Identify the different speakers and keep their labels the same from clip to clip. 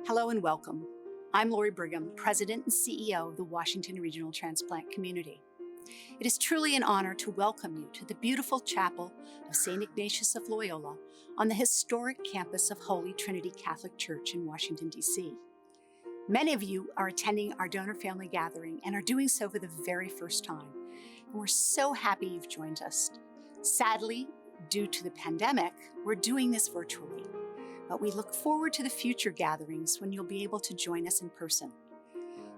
Speaker 1: Hello and welcome. I'm Lori Brigham, President and CEO of the Washington Regional Transplant Community. It is truly an honor to welcome you to the beautiful chapel of St. Ignatius of Loyola on the historic campus of Holy Trinity Catholic Church in Washington, D.C. Many of you are attending our donor family gathering and are doing so for the very first time. And we're so happy you've joined us. Sadly, due to the pandemic, we're doing this virtually. But we look forward to the future gatherings when you'll be able to join us in person.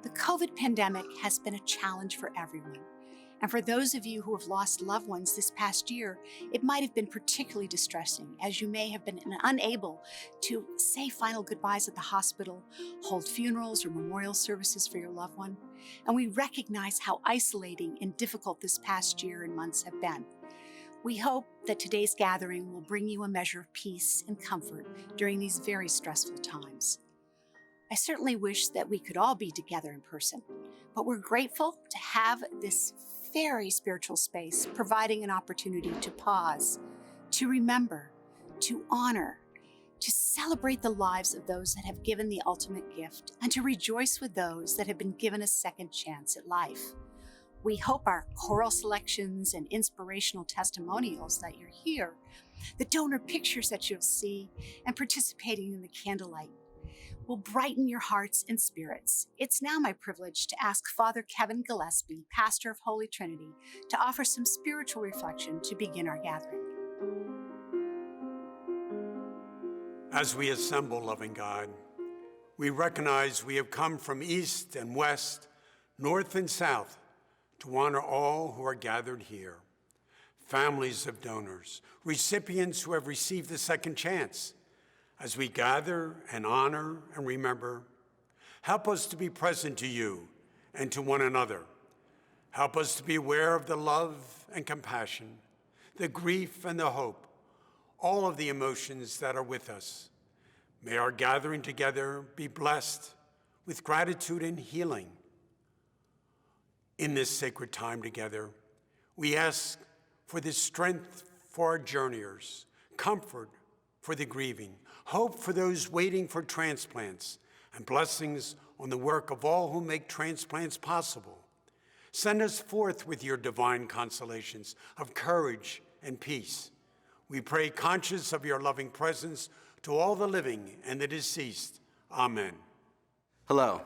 Speaker 1: The COVID pandemic has been a challenge for everyone. And for those of you who have lost loved ones this past year, it might have been particularly distressing, as you may have been unable to say final goodbyes at the hospital, hold funerals or memorial services for your loved one. And we recognize how isolating and difficult this past year and months have been. We hope that today's gathering will bring you a measure of peace and comfort during these very stressful times. I certainly wish that we could all be together in person, but we're grateful to have this very spiritual space providing an opportunity to pause, to remember, to honor, to celebrate the lives of those that have given the ultimate gift, and to rejoice with those that have been given a second chance at life. We hope our choral selections and inspirational testimonials that you're here, the donor pictures that you'll see, and participating in the candlelight will brighten your hearts and spirits. It's now my privilege to ask Father Kevin Gillespie, pastor of Holy Trinity, to offer some spiritual reflection to begin our gathering.
Speaker 2: As we assemble, loving God, we recognize we have come from east and west, north and south, to honor all who are gathered here, families of donors, recipients who have received the second chance. As we gather and honor and remember, help us to be present to you and to one another. Help us to be aware of the love and compassion, the grief and the hope, all of the emotions that are with us. May our gathering together be blessed with gratitude and healing. In this sacred time together, we ask for the strength for our journeyers, comfort for the grieving, hope for those waiting for transplants, and blessings on the work of all who make transplants possible. Send us forth with your divine consolations of courage and peace. We pray, conscious of your loving presence, to all the living and the deceased. Amen.
Speaker 3: Hello.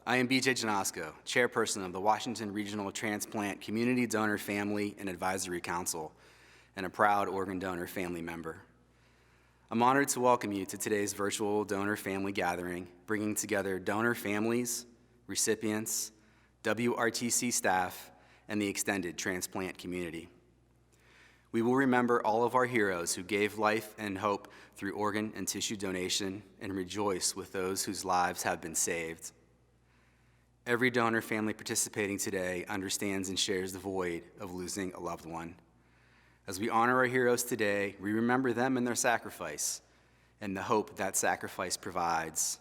Speaker 3: I am BJ Janosko, chairperson of the Washington Regional Transplant Community Donor Family and Advisory Council, and a proud organ donor family member. I'm honored to welcome you to today's virtual donor family gathering, bringing together donor families, recipients, WRTC staff, and the extended transplant community. We will remember all of our heroes who gave life and hope through organ and tissue donation, and rejoice with those whose lives have been saved. Every donor family participating today understands and shares the void of losing a loved one. As we honor our heroes today, we remember them and their sacrifice, and the hope that sacrifice provides,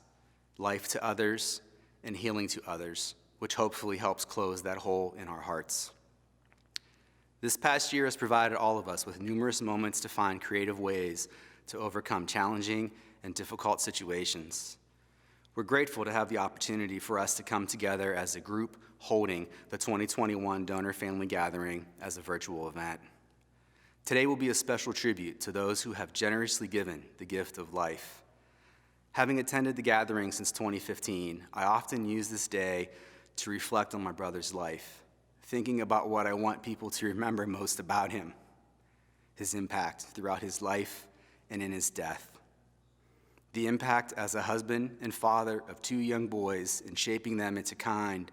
Speaker 3: life to others and healing to others, which hopefully helps close that hole in our hearts. This past year has provided all of us with numerous moments to find creative ways to overcome challenging and difficult situations. We're grateful to have the opportunity for us to come together as a group holding the 2021 Donor Family Gathering as a virtual event. Today will be a special tribute to those who have generously given the gift of life. Having attended the gathering since 2015, I often use this day to reflect on my brother's life, thinking about what I want people to remember most about him, his impact throughout his life and in his death. The impact as a husband and father of two young boys in shaping them into kind,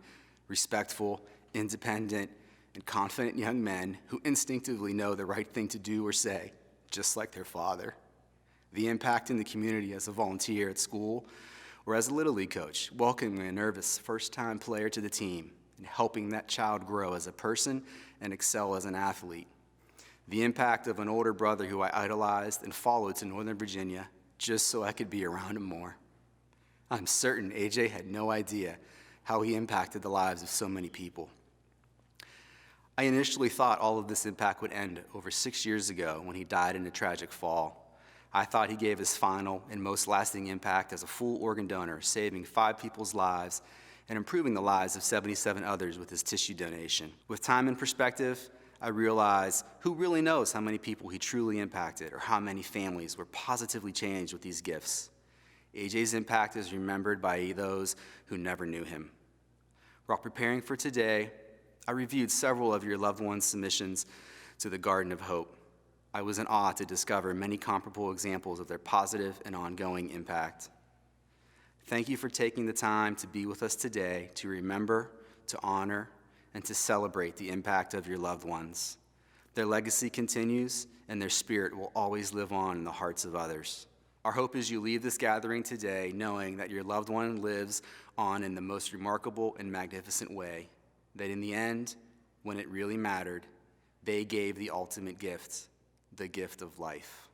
Speaker 3: respectful, independent, and confident young men who instinctively know the right thing to do or say, just like their father. The impact in the community as a volunteer at school or as a Little League coach, welcoming a nervous first-time player to the team and helping that child grow as a person and excel as an athlete. The impact of an older brother who I idolized and followed to Northern Virginia just so I could be around him more. I'm certain AJ had no idea how he impacted the lives of so many people. I initially thought all of this impact would end over 6 years ago when he died in a tragic fall. I thought he gave his final and most lasting impact as a full organ donor, saving 5 people's lives and improving the lives of 77 others with his tissue donation. With time and perspective, I realize who really knows how many people he truly impacted or how many families were positively changed with these gifts. AJ's impact is remembered by those who never knew him. While preparing for today, I reviewed several of your loved ones' submissions to the Garden of Hope. I was in awe to discover many comparable examples of their positive and ongoing impact. Thank you for taking the time to be with us today to remember, to honor, and to celebrate the impact of your loved ones. Their legacy continues, and their spirit will always live on in the hearts of others. Our hope is you leave this gathering today knowing that your loved one lives on in the most remarkable and magnificent way, that in the end, when it really mattered, they gave the ultimate gift, the gift of life.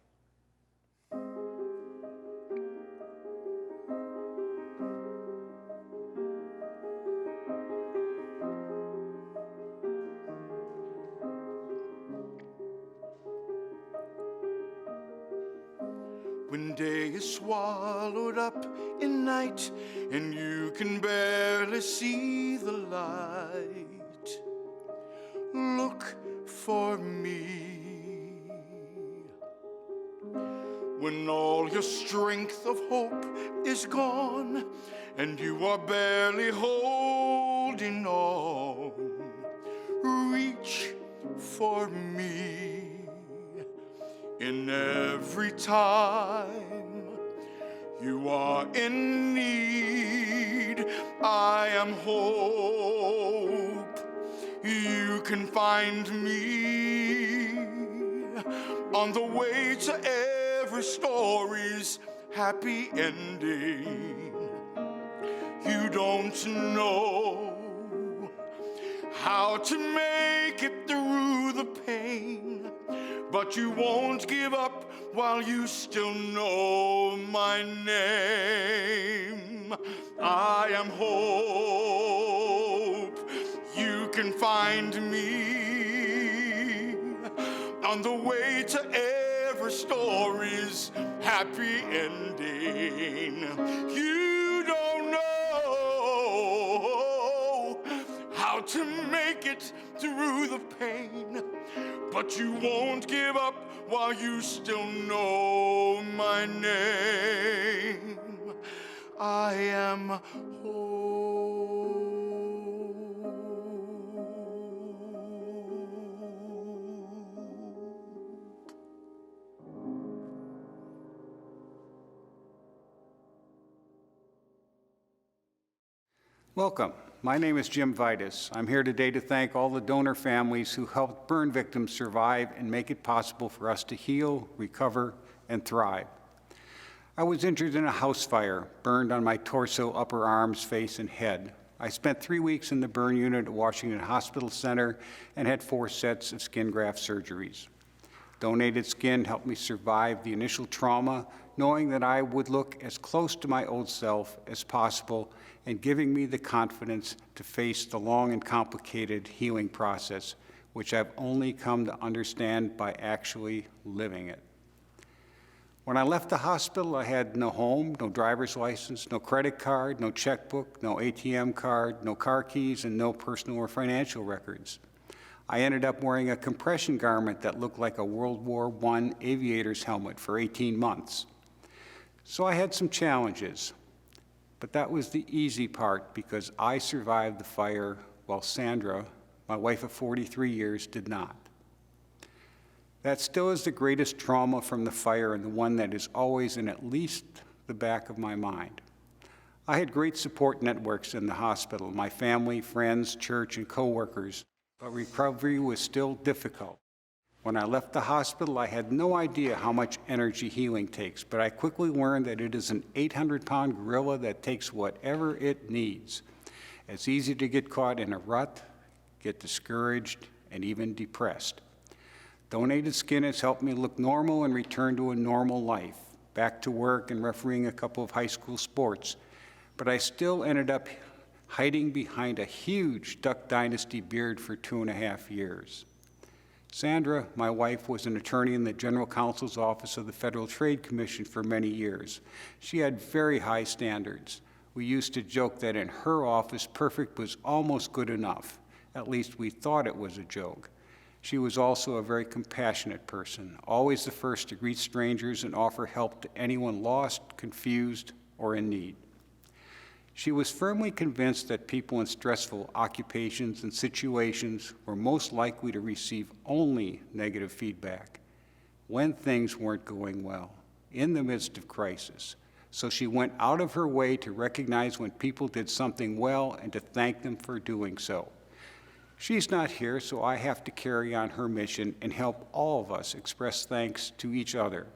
Speaker 4: When day is swallowed up in night and you can barely see the light, look for me. When all your strength of hope is gone and you are barely holding on, reach for me. In every time you are in need, I am hope. You can find me on the way to every story's happy ending. You don't know how to make it through the pain, but you won't give up while you still know my name. I am hope. You can find me on the way to every story's happy ending. You don't know how to make it through the pain, but you won't give up while you still know my name. I am hope.
Speaker 5: Welcome. My name is Jim Vitus. I'm here today to thank all the donor families who helped burn victims survive and make it possible for us to heal, recover, and thrive. I was injured in a house fire, burned on my torso, upper arms, face, and head. I spent 3 weeks in the burn unit at Washington Hospital Center and had 4 sets of skin graft surgeries. Donated skin helped me survive the initial trauma, knowing that I would look as close to my old self as possible and giving me the confidence to face the long and complicated healing process, which I've only come to understand by actually living it. When I left the hospital, I had no home, no driver's license, no credit card, no checkbook, no ATM card, no car keys, and no personal or financial records. I ended up wearing a compression garment that looked like a World War I aviator's helmet for 18 months. So I had some challenges, but that was the easy part because I survived the fire while Sandra, my wife of 43 years, did not. That still is the greatest trauma from the fire and the one that is always in at least the back of my mind. I had great support networks in the hospital, my family, friends, church, and coworkers, but recovery was still difficult. When I left the hospital, I had no idea how much energy healing takes, but I quickly learned that it is an 800-pound gorilla that takes whatever it needs. It's easy to get caught in a rut, get discouraged, and even depressed. Donated skin has helped me look normal and return to a normal life, back to work and refereeing a couple of high school sports, but I still ended up hiding behind a huge Duck Dynasty beard for 2.5 years. Sandra, my wife, was an attorney in the General Counsel's Office of the Federal Trade Commission for many years. She had very high standards. We used to joke that in her office, perfect was almost good enough. At least we thought it was a joke. She was also a very compassionate person, always the first to greet strangers and offer help to anyone lost, confused, or in need. She was firmly convinced that people in stressful occupations and situations were most likely to receive only negative feedback when things weren't going well, in the midst of crisis. So she went out of her way to recognize when people did something well and to thank them for doing so. She's not here, so I have to carry on her mission and help all of us express thanks to each other.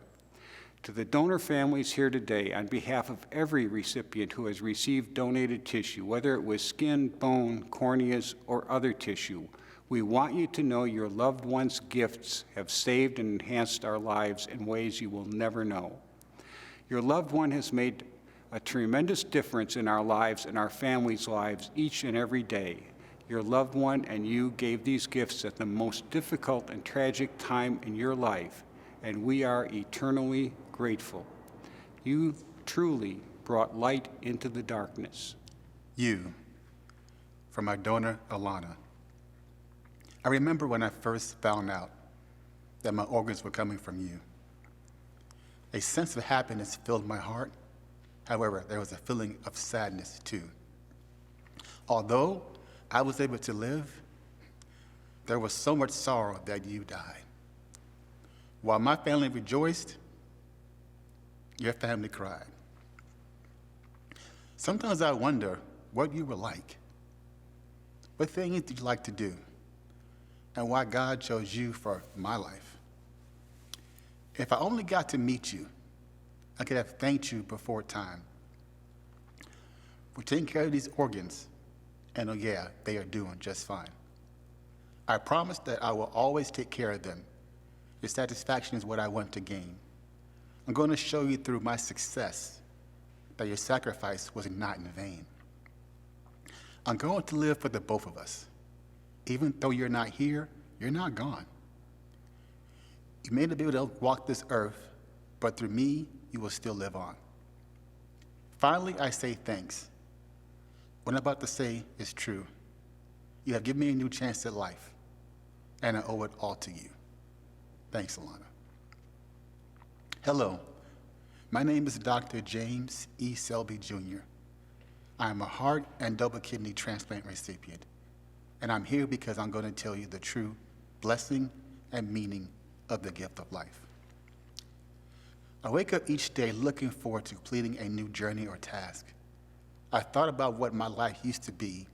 Speaker 5: To the donor families here today, on behalf of every recipient who has received donated tissue, whether it was skin, bone, corneas, or other tissue, we want you to know your loved ones' gifts have saved and enhanced our lives in ways you will never know. Your loved one has made a tremendous difference in our lives and our families' lives each and every day. Your loved one and you gave these gifts at the most difficult and tragic time in your life, and we are eternally grateful. You truly brought light into the darkness.
Speaker 6: You, from our donor, Alana. I remember when I first found out that my organs were coming from you. A sense of happiness filled my heart. However, there was a feeling of sadness too. Although I was able to live, there was so much sorrow that you died. While my family rejoiced, your family cried. Sometimes I wonder what you were like, what things did you like to do, and why God chose you for my life. If I only got to meet you, I could have thanked you before time for taking care of these organs, and oh yeah, they are doing just fine. I promise that I will always take care of them. Your satisfaction is what I want to gain. I'm going to show you through my success that your sacrifice was not in vain. I'm going to live for the both of us. Even though you're not here, you're not gone. You may not be able to walk this earth, but through me, you will still live on. Finally, I say thanks. What I'm about to say is true. You have given me a new chance at life, and I owe it all to you. Thanks, Alana. Hello, my name is Dr. James E. Selby, Jr. I am a heart and double kidney transplant recipient, and I'm here because I'm going to tell you the true blessing and meaning of the gift of life. I wake up each day looking forward to completing a new journey or task. I thought about what my life used to be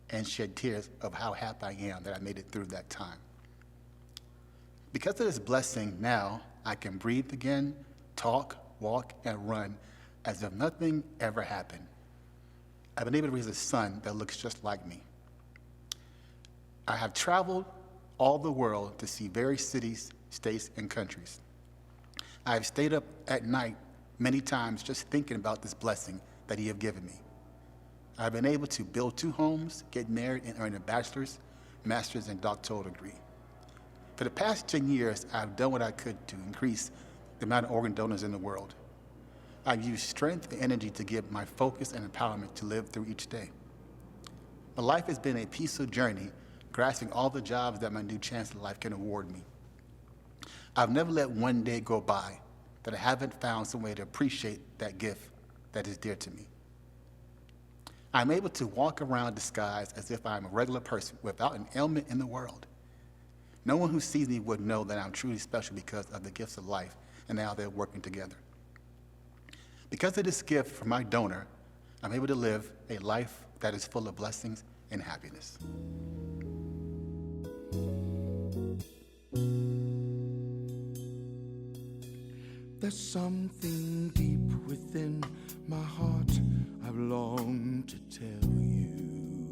Speaker 6: and shed tears of how happy I am that I made it through that time. Because of this blessing, now I can breathe again, talk, walk, and run as if nothing ever happened. I've been able to raise a son that looks just like me. I have traveled all the world to see various cities, states, and countries. I have stayed up at night many times just thinking about this blessing that you have given me. I've been able to build 2 homes, get married, and earn a bachelor's, master's, and doctoral degree. For the past 10 years, I've done what I could to increase the amount of organ donors in the world. I've used strength and energy to give my focus and empowerment to live through each day. My life has been a peaceful journey, grasping all the jobs that my new chance in life can award me. I've never let one day go by that I haven't found some way to appreciate that gift that is dear to me. I'm able to walk around disguised as if I'm a regular person without an ailment in the world. No one who sees me would know that I'm truly special because of the gifts of life and how they're working together. Because of this gift from my donor, I'm able to live a life that is full of blessings and happiness.
Speaker 4: There's something deep within my heart I've longed to tell you.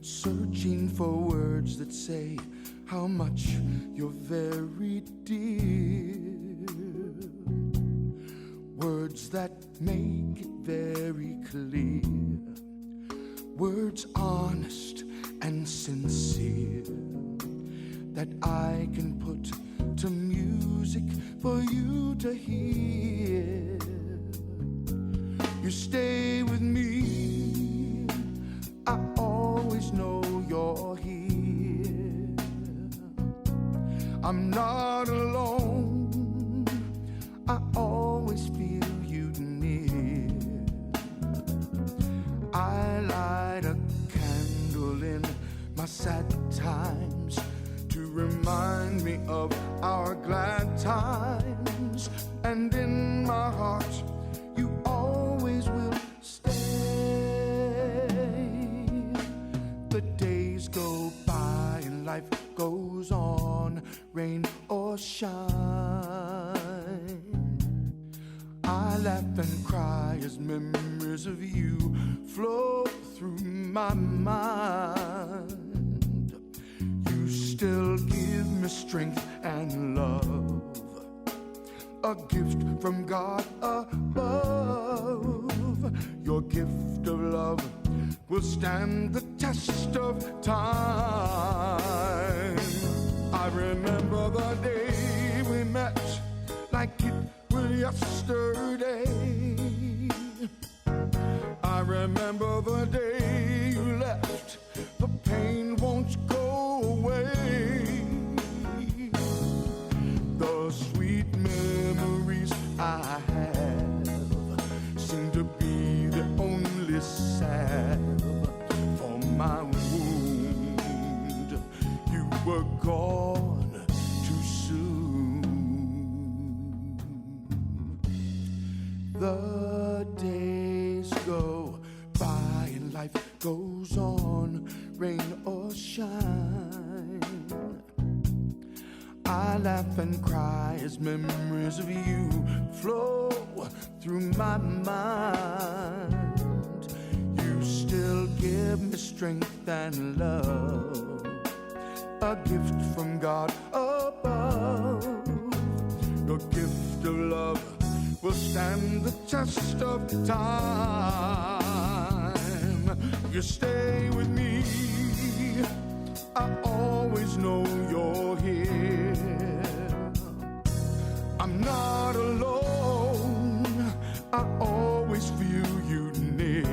Speaker 4: Searching for words that say how much you're very dear. Words that make it very clear. Words honest and sincere. that I can put to music for you to hear. You stay with me, I always know you're here. I'm not alone, I always feel you near. I light a candle in my sad times to remind me of our glad times, and in my heart you always will stay. The days go by and life goes on, rain or shine. I laugh and cry as memories of you flow through my mind. You still give me strength and love, a gift from God above. Your gift of love will stand the test of time. I remember the day we met like it was yesterday. I remember the day you left, the pain won't go away. The sweet memories I have seem to be the only salve for my wound. You were gone too soon. The days go by and life goes on, rain or shine. I laugh and cry as memories of you flow through my mind. You still give me strength and love, a gift from God above. Your gift of love will stand the test of time. You stay with me, I always know you're here. I'm not alone, I always feel you near.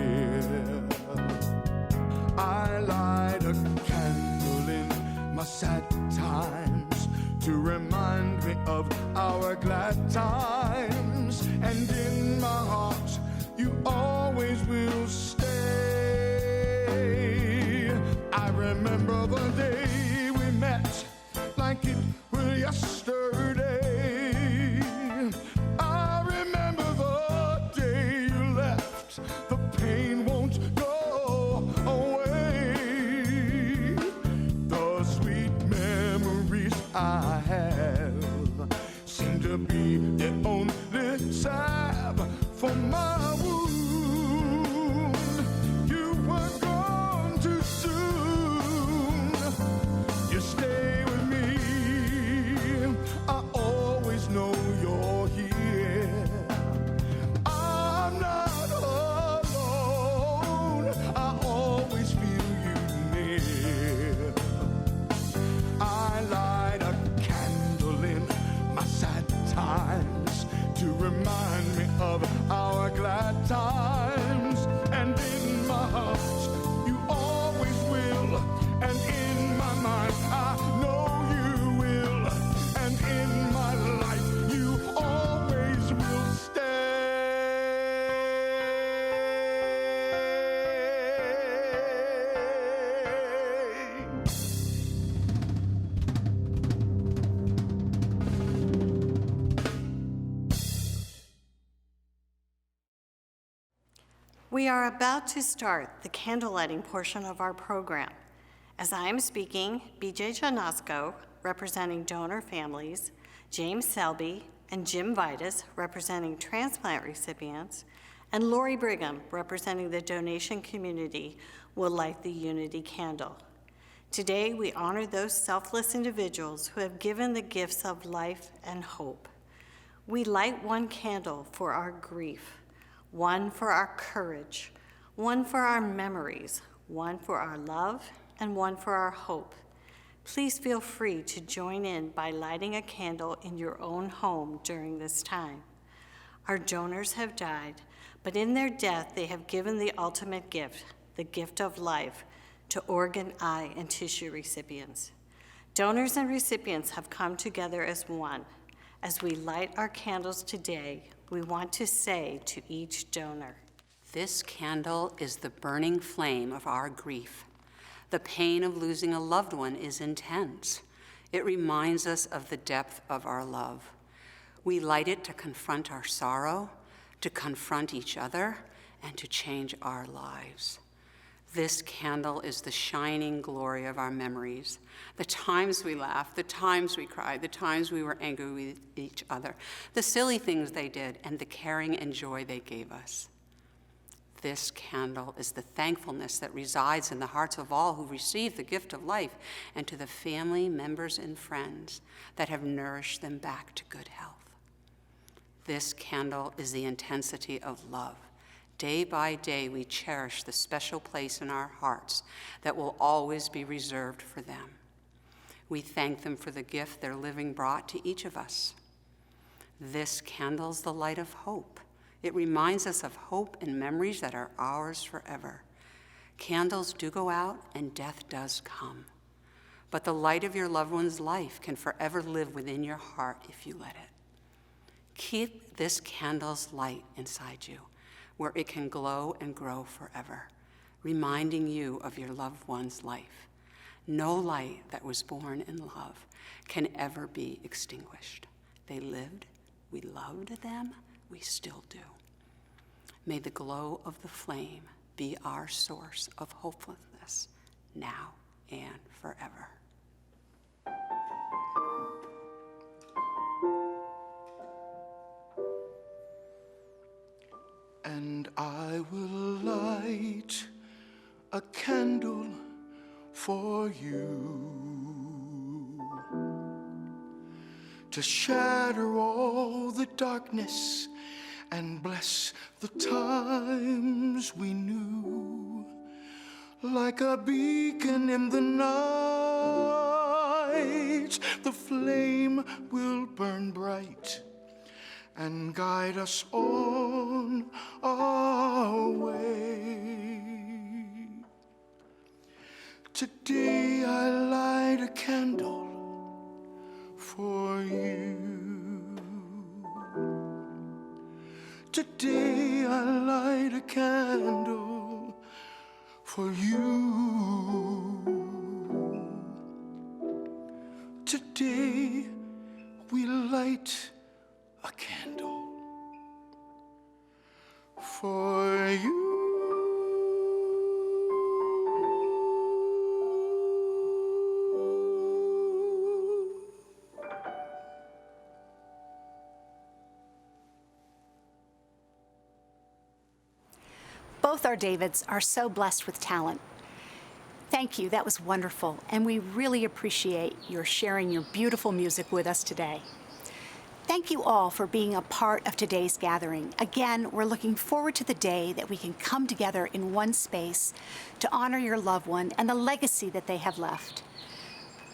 Speaker 4: I light a candle in my sad times to remind me of our glad times, and in my heart you always will stay. I remember the day we met like it was yesterday. I remember the day you left, the pain won't go away. The sweet memories I have seem to be the only salve for my wound. You were gone too soon. You stay with me, I always know you're here. I'm not alone, I always feel you near. I light a candle in my sad times to remind me of our glad times, and in my heart you always will, and in my mind I know you will, and in my life you always will stay.
Speaker 7: We are about to start the candle lighting portion of our program. As I am speaking, BJ Janasco, representing donor families, James Selby and Jim Vitus, representing transplant recipients, and Lori Brigham, representing the donation community, will light the unity candle. Today, we honor those selfless individuals who have given the gifts of life and hope. We light one candle for our grief, one for our courage, one for our memories, one for our love, and one for our hope. Please feel free to join in by lighting a candle in your own home during this time. Our donors have died, but in their death, they have given the ultimate gift, the gift of life, to organ, eye, and tissue recipients. Donors and recipients have come together as one. As we light our candles today, we want to say to each donor,
Speaker 1: This candle is the burning flame of our grief. The pain of losing a loved one is intense. It reminds us of the depth of our love. We light it to confront our sorrow, to confront each other, and to change our lives. This candle is the shining glory of our memories, the times we laughed, the times we cried, the times we were angry with each other, the silly things they did, and the caring and joy they gave us. This candle is the thankfulness that resides in the hearts of all who receive the gift of life, and to the family, members, and friends that have nourished them back to good health. This candle is the intensity of love. Day by day, we cherish the special place in our hearts that will always be reserved for them. We thank them for the gift their living brought to each of us. This candle's the light of hope. It reminds us of hope and memories that are ours forever. Candles do go out and death does come. But the light of your loved one's life can forever live within your heart if you let it. Keep this candle's light inside you, where it can glow and grow forever, reminding you of your loved one's life. No light that was born in love can ever be extinguished. They lived, we loved them, we still do. May the glow of the flame be our source of hopefulness now and forever.
Speaker 4: And I will light a candle for you to shatter all the darkness and bless the times we knew. Like a beacon in the night, the flame will burn bright and guide us on our way. Today I light a candle for you. Today I light a candle for you. Today we light a candle for you.
Speaker 1: Both our Davids are so blessed with talent. Thank you, that was wonderful, and we really appreciate your sharing your beautiful music with us today. Thank you all for being a part of today's gathering. Again, we're looking forward to the day that we can come together in one space to honor your loved one and the legacy that they have left.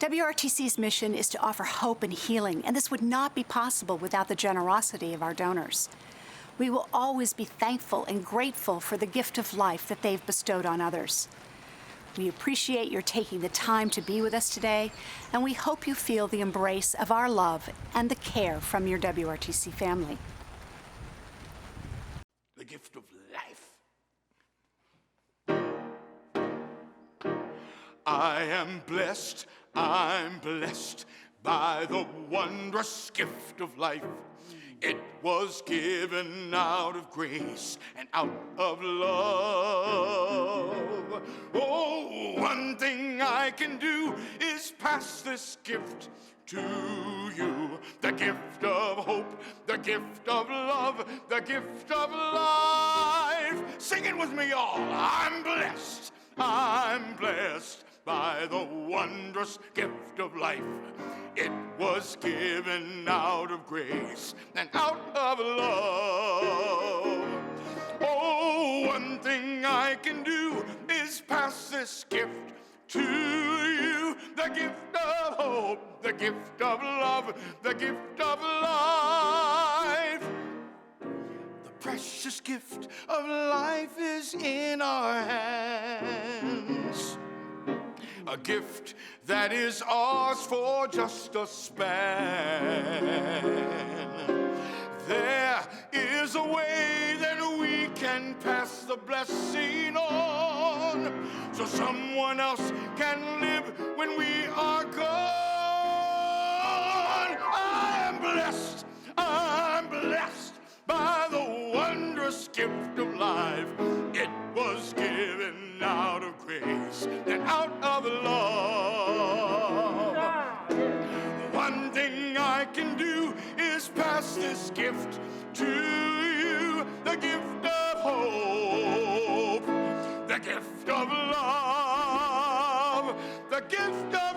Speaker 1: WRTC's mission is to offer hope and healing, and this would not be possible without the generosity of our donors. We will always be thankful and grateful for the gift of life that they've bestowed on others. We appreciate your taking the time to be with us today, and we hope you feel the embrace of our love and the care from your WRTC family.
Speaker 4: The gift of life. I am blessed, I'm blessed by the wondrous gift of life. It was given out of grace and out of love. Oh, one thing I can do is pass this gift to you. The gift of hope, the gift of love, the gift of life. Sing it with me, y'all. I'm blessed by the wondrous gift of life. It was given out of grace and out of love. Oh, one thing I can do is pass this gift to you, the gift of hope, the gift of love, the gift of life. The precious gift of life is in our hands. A gift that is ours for just a span. There is a way that we can pass the blessing on, so someone else can live when we are gone. I'm blessed by the wondrous gift of life. It was given out of grace and out of love. One thing I can do is pass this gift to you, the gift of hope, the gift of love, the gift of